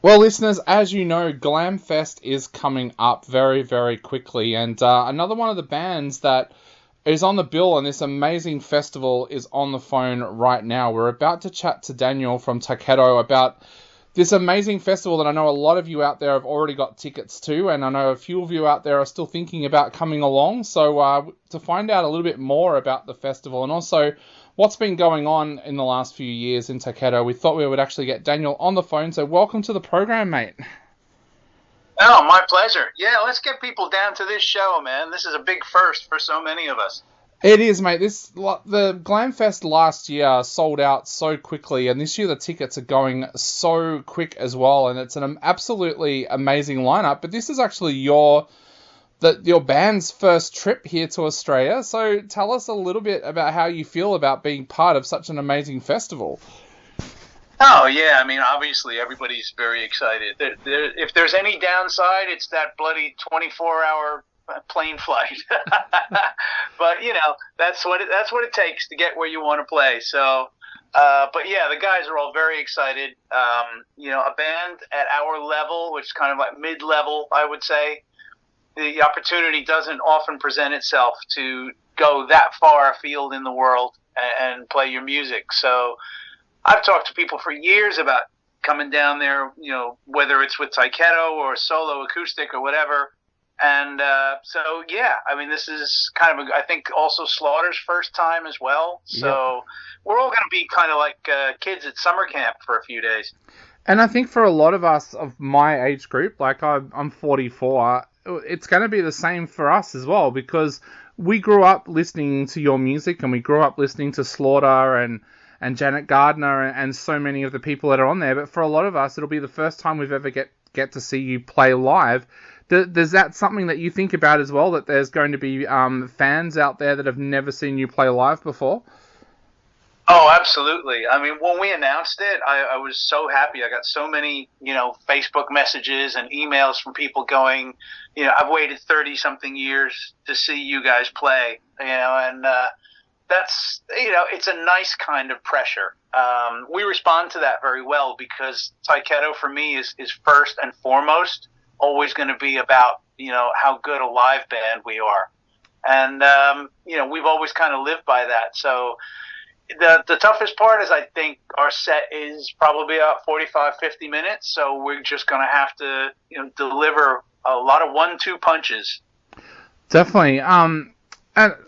Well, listeners, as you know, Glam Fest is coming up very, very quickly, and another one of the bands that is on the bill on this amazing festival is on the phone right now. We're about to chat to Daniel from Tyketto about this amazing festival that I know a lot of you out there have already got tickets to, and I know a few of you out there are still thinking about coming along. So to find out a little bit more about the festival and also what's been going on in the last few years in Tyketto, we thought we would actually get Daniel on the phone. So welcome to the program, mate. Oh, my pleasure. Yeah, let's get people down to this show, man. This is a big first for so many of us. It is, mate. The Glam Fest last year sold out so quickly, and this year the tickets are going so quick as well, and it's an absolutely amazing lineup. But this is actually your band's first trip here to Australia, so tell us a little bit about how you feel about being part of such an amazing festival. Oh, yeah. I mean, obviously, everybody's very excited. If there's any downside, it's that bloody 24-hour plane flight. But, that's what it takes to get where you want to play. So, but, yeah, the guys are all very excited. A band at our level, which is kind of like mid-level, I would say, the opportunity doesn't often present itself to go that far afield in the world and play your music. So I've talked to people for years about coming down there, whether it's with Tyketto or solo acoustic or whatever. And so, yeah, I mean, this is kind of, I think, also Slaughter's first time as well. So we're all going to be kind of like kids at summer camp for a few days. And I think for a lot of us of my age group, like I'm 44, it's going to be the same for us as well, because we grew up listening to your music and we grew up listening to Slaughter and Janet Gardner and so many of the people that are on there. But for a lot of us, it'll be the first time we've ever get to see you play live. Does that something that you think about as well, that there's going to be fans out there that have never seen you play live before? Oh, absolutely. I mean, when we announced it, I was so happy. I got so many, Facebook messages and emails from people going, I've waited 30-something years to see you guys play, and that's, it's a nice kind of pressure. We respond to that very well because Tyketto for me is first and foremost always going to be about, how good a live band we are. And, we've always kind of lived by that. So the toughest part is I think our set is probably about 45, 50 minutes. So we're just going to have to, deliver a lot of 1-2 punches. Definitely. And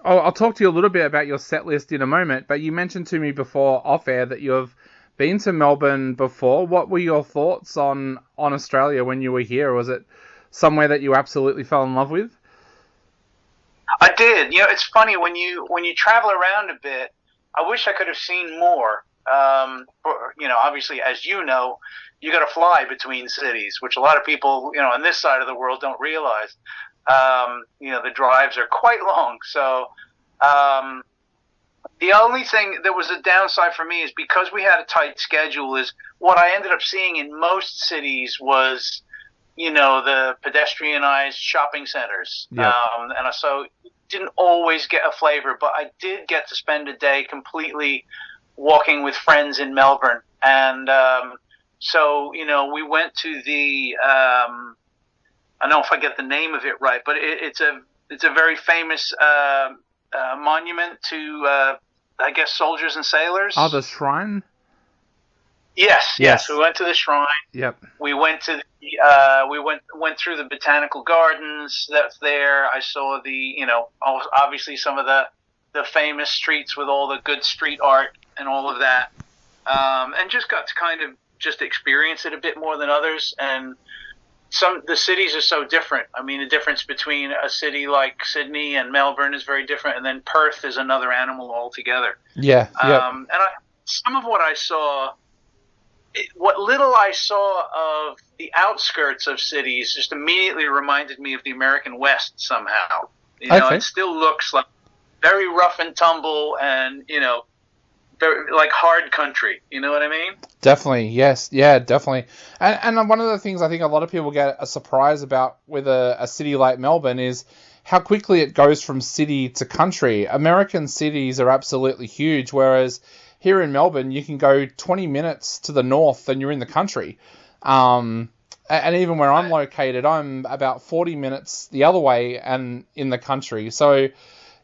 I'll talk to you a little bit about your set list in a moment, but you mentioned to me before off air that you've been to Melbourne before. What were your thoughts on Australia when you were here? Was it somewhere that you absolutely fell in love with? I did. It's funny when you travel around a bit. I wish I could have seen more. Obviously, as you know, you got to fly between cities, which a lot of people, on this side of the world don't realize. The drives are quite long. So, the only thing that was a downside for me is because we had a tight schedule is what I ended up seeing in most cities was, the pedestrianized shopping centers. Yeah. And so didn't always get a flavor, but I did get to spend a day completely walking with friends in Melbourne. And so, we went to the, I don't know if I get the name of it right, but it's a very famous monument to, I guess, soldiers and sailors. Oh, the shrine? Yes. We went to the shrine. Yep. We went to we went through the botanical gardens that's there. I saw the, obviously some of the famous streets with all the good street art and all of that. And just got to kind of just experience it a bit more than others. And the cities are so different. I mean, the difference between a city like Sydney and Melbourne is very different, and then Perth is another animal altogether. Yeah. Yep. And some of what I saw, what little I saw of the outskirts of cities just immediately reminded me of the American West somehow. Okay. It still looks like very rough and tumble and, very, like hard country. You know what I mean? Definitely. Yes. Yeah, definitely. And one of the things I think a lot of people get a surprise about with a city like Melbourne is how quickly it goes from city to country. American cities are absolutely huge, whereas here in Melbourne, you can go 20 minutes to the north and you're in the country. And even where I'm located, I'm about 40 minutes the other way and in the country. So,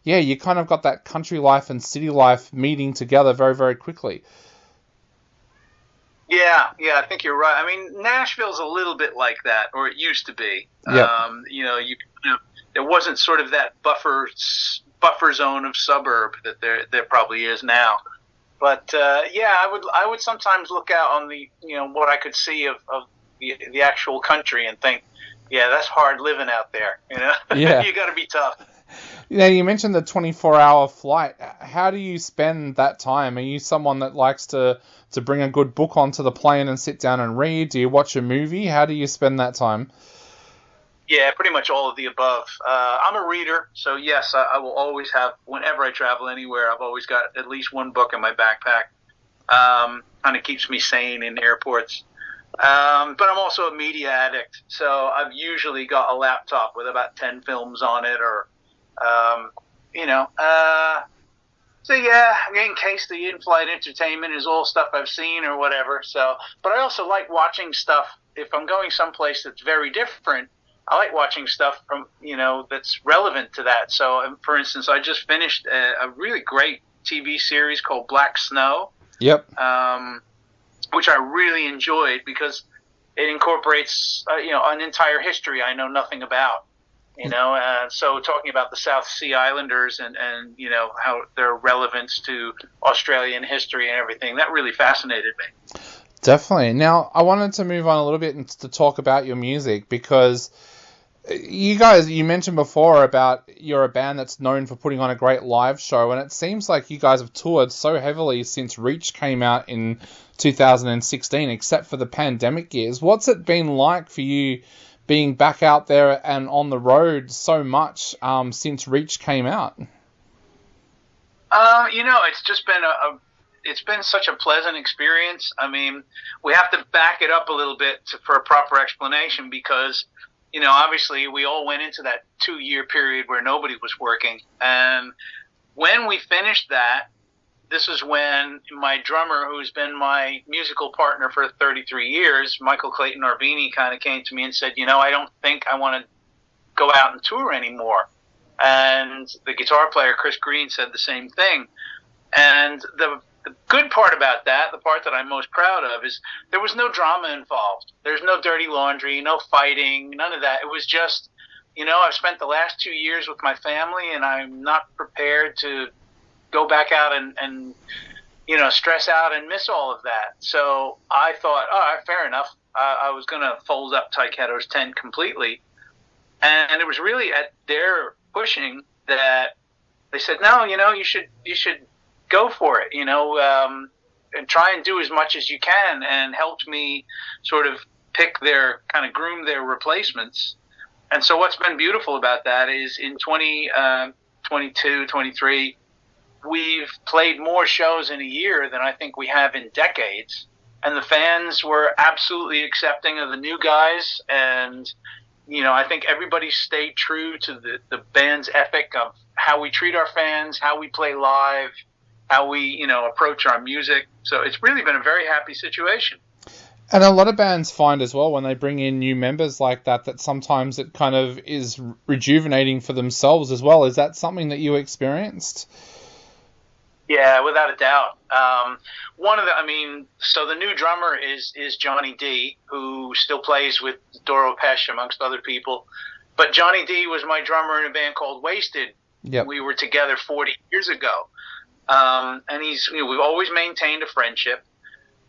yeah, you kind of got that country life and city life meeting together very, very quickly. Yeah, I think you're right. I mean, Nashville's a little bit like that, or it used to be. Yep. There wasn't sort of that buffer zone of suburb that there probably is now. But I would sometimes look out on the what I could see of the actual country and think, yeah, that's hard living out there. Yeah. You got to be tough. You mentioned the 24-hour flight. How do you spend that time? Are you someone that likes to bring a good book onto the plane and sit down and read? Do you watch a movie? How do you spend that time? Yeah, pretty much all of the above. I'm a reader, so yes, I will always have, whenever I travel anywhere, I've always got at least one book in my backpack. Kind of keeps me sane in airports. But I'm also a media addict, so I've usually got a laptop with about 10 films on it, or so yeah, in case the in-flight entertainment is all stuff I've seen or whatever. So, but I also like watching stuff if I'm going someplace that's very different. I like watching stuff from that's relevant to that. So, for instance, I just finished a really great TV series called Black Snow. Yep. Which I really enjoyed because it incorporates an entire history I know nothing about. So talking about the South Sea Islanders and how their relevance to Australian history and everything, that really fascinated me. Definitely. Now, I wanted to move on a little bit and to talk about your music, because you guys, you mentioned before about you're a band that's known for putting on a great live show, and it seems like you guys have toured so heavily since Reach came out in 2016, except for the pandemic years. What's it been like for you being back out there and on the road so much since Reach came out? It's just been it's been such a pleasant experience. I mean, we have to back it up a little bit for a proper explanation because, obviously we all went into that 2-year period where nobody was working. And when we finished that, this is when my drummer, who's been my musical partner for 33 years, Michael Clayton Arbini, kind of came to me and said, I don't think I want to go out and tour anymore. And the guitar player, Chris Green, said the same thing. And the good part about that, the part that I'm most proud of, is there was no drama involved. There's no dirty laundry, no fighting, none of that. It was just, I've spent the last 2 years with my family, and I'm not prepared to go back out and stress out and miss all of that. So I thought, all right, fair enough. I was going to fold up Tyketto's tent completely. And it was really at their pushing that they said, no, you should go for it, and try and do as much as you can, and helped me sort of groom their replacements. And so what's been beautiful about that is in 2022, 23, we've played more shows in a year than I think we have in decades. And the fans were absolutely accepting of the new guys. And, I think everybody stayed true to the band's ethic of how we treat our fans, how we play live, how we, approach our music. So it's really been a very happy situation. And a lot of bands find as well when they bring in new members like that sometimes it kind of is rejuvenating for themselves as well. Is that something that you experienced? Yeah, without a doubt. So the new drummer is Johnny D, who still plays with Doro Pesh, amongst other people. But Johnny D was my drummer in a band called Wasted. Yep. We were together 40 years ago. And we've always maintained a friendship.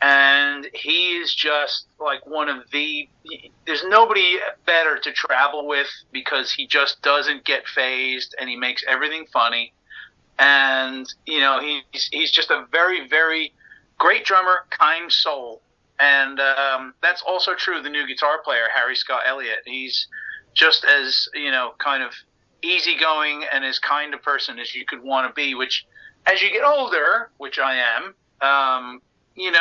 And he is just like there's nobody better to travel with because he just doesn't get phased and he makes everything funny. And, he's just a very, very great drummer, kind soul. And that's also true of the new guitar player, Harry Scott Elliott. He's just as, kind of easygoing and as kind a person as you could want to be, which as you get older, which I am, you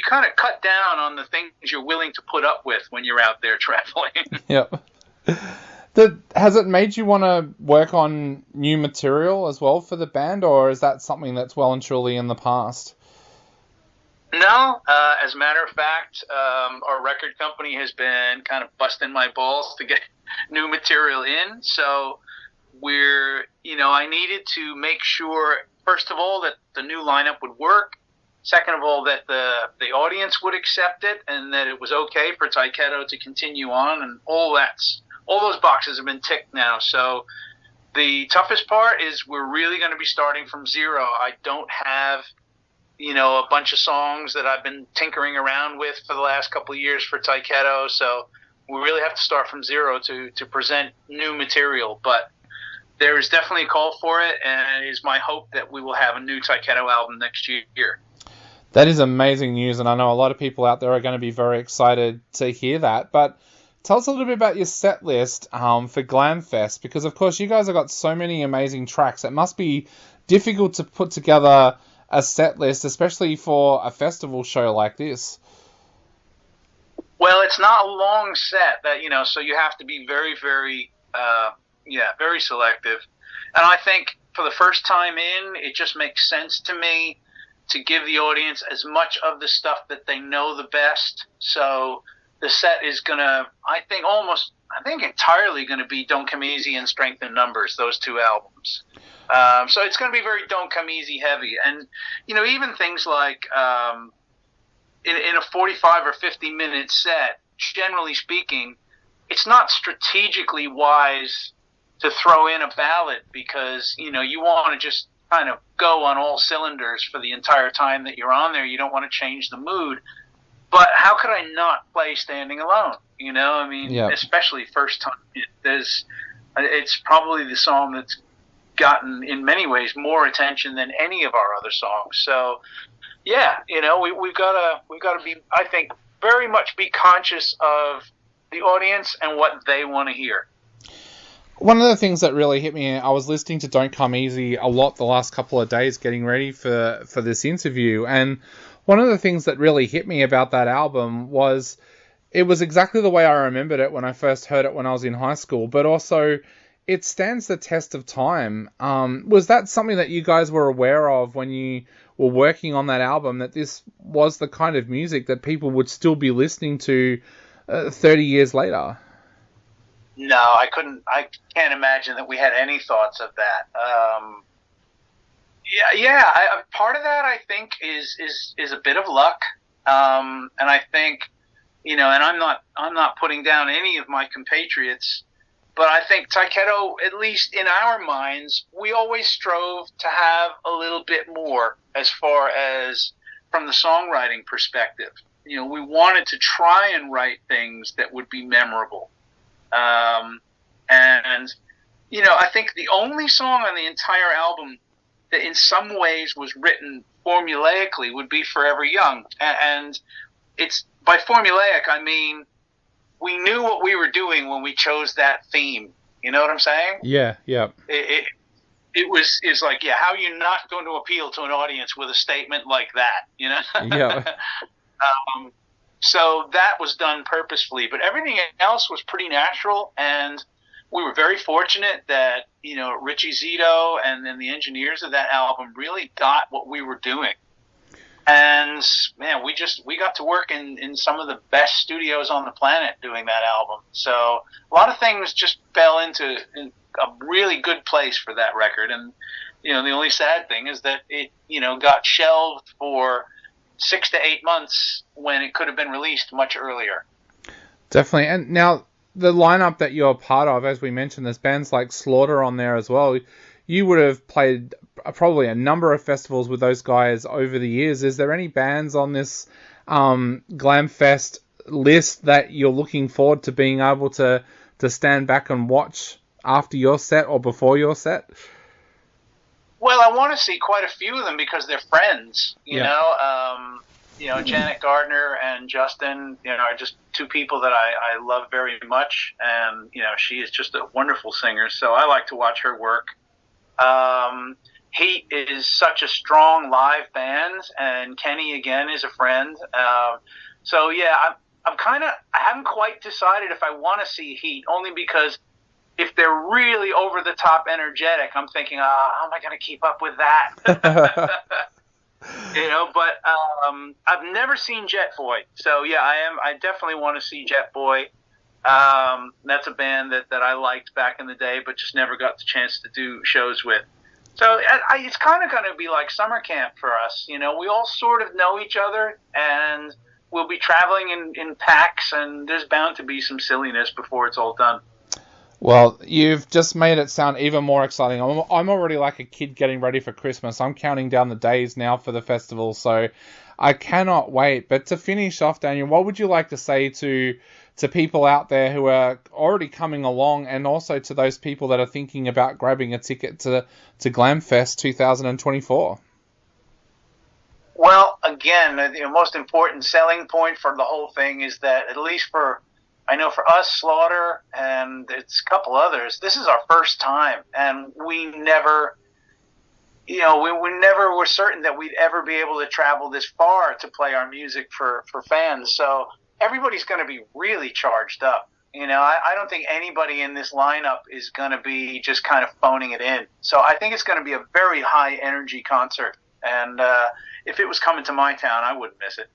kind of cut down on the things you're willing to put up with when you're out there traveling. Yep. Has it made you want to work on new material as well for the band, or is that something that's well and truly in the past? No, No, as a matter of fact, our record company has been kind of busting my balls to get new material in. So I needed to make sure, first of all, that the new lineup would work. Second of all, that the audience would accept it and that it was okay for Tyketto to continue on, and all those boxes have been ticked now. So the toughest part is we're really going to be starting from zero. I don't have a bunch of songs that I've been tinkering around with for the last couple of years for Tyketto, so we really have to start from zero to present new material. But there is definitely a call for it, and it is my hope that we will have a new Tyketto album next year. That is amazing news, and I know a lot of people out there are going to be very excited to hear that. But tell us a little bit about your set list for Glam Fest, because of course you guys have got so many amazing tracks. It must be difficult to put together a set list, especially for a festival show like this. Well, it's not a long set so you have to be very, very, very selective. And I think for the first time in, it just makes sense to me to give the audience as much of the stuff that they know the best. So the set is gonna, I think entirely gonna be Don't Come Easy and Strength in Numbers, those two albums. So it's going to be very Don't Come Easy heavy. And, even things like in a 45 or 50-minute set, generally speaking, it's not strategically wise to throw in a ballad because, you want to just kind of go on all cylinders for the entire time that you're on there. You don't want to change the mood. But how could I not play Standing Alone? Yeah. Especially first time. It's probably the song that's gotten in many ways more attention than any of our other songs. So yeah, we've got to be, I think, very much be conscious of the audience and what they want to hear. One of the things that really hit me, I was listening to Don't Come Easy a lot the last couple of days getting ready for this interview, and one of the things that really hit me about that album was it was exactly the way I remembered it when I first heard it when I was in high school, but also it stands the test of time. Was that something that you guys were aware of when you were working on that album, that this was the kind of music that people would still be listening to 30 years later? No, I can't imagine that we had any thoughts of that. Part of that, I think, is a bit of luck. And I think, and I'm not putting down any of my compatriots, but I think Tyketto, at least in our minds, we always strove to have a little bit more as far as from the songwriting perspective. We wanted to try and write things that would be memorable. I think the only song on the entire album that in some ways was written formulaically would be Forever Young. And it's, by formulaic, I mean, we knew what we were doing when we chose that theme. You know what I'm saying? Yeah. It's like, how are you not going to appeal to an audience with a statement like that? Yeah. So that was done purposefully, but everything else was pretty natural, and we were very fortunate that, Richie Zito and then the engineers of that album really got what we were doing. And man, we got to work in some of the best studios on the planet doing that album. So a lot of things just fell into a really good place for that record. And, the only sad thing is that it, got shelved for 6 to 8 months when it could have been released much earlier. Definitely. And now the lineup that you're part of, as we mentioned, there's bands like Slaughter on there as well. You would have played probably a number of festivals with those guys over the years. Is there any bands on this Glam Fest list that you're looking forward to being able to stand back and watch after your set or before your set? Well, I want to see quite a few of them because they're friends, you know. Janet Gardner and Justin, are just two people that I love very much. And, she is just a wonderful singer. So I like to watch her work. Heat is such a strong live band, and Kenny again is a friend. I haven't quite decided if I want to see Heat, only because if they're really over the top energetic, I'm thinking, how am I going to keep up with that? But I've never seen Jet Boy, so yeah, I definitely want to see Jet Boy. That's a band that I liked back in the day, but just never got the chance to do shows with. So it's kind of going to be like summer camp for us. We all sort of know each other, and we'll be traveling in packs, and there's bound to be some silliness before it's all done. Well, you've just made it sound even more exciting. I'm already like a kid getting ready for Christmas. I'm counting down the days now for the festival, so I cannot wait. But to finish off, Daniel, what would you like to say to people out there who are already coming along, and also to those people that are thinking about grabbing a ticket to Glam Fest 2024? Well, again, the most important selling point for the whole thing is that, at least I know for us, Slaughter, and it's a couple others, this is our first time, and we never, we never were certain that we'd ever be able to travel this far to play our music for fans. So everybody's going to be really charged up. I don't think anybody in this lineup is going to be just kind of phoning it in. So I think it's going to be a very high energy concert. And if it was coming to my town, I wouldn't miss it.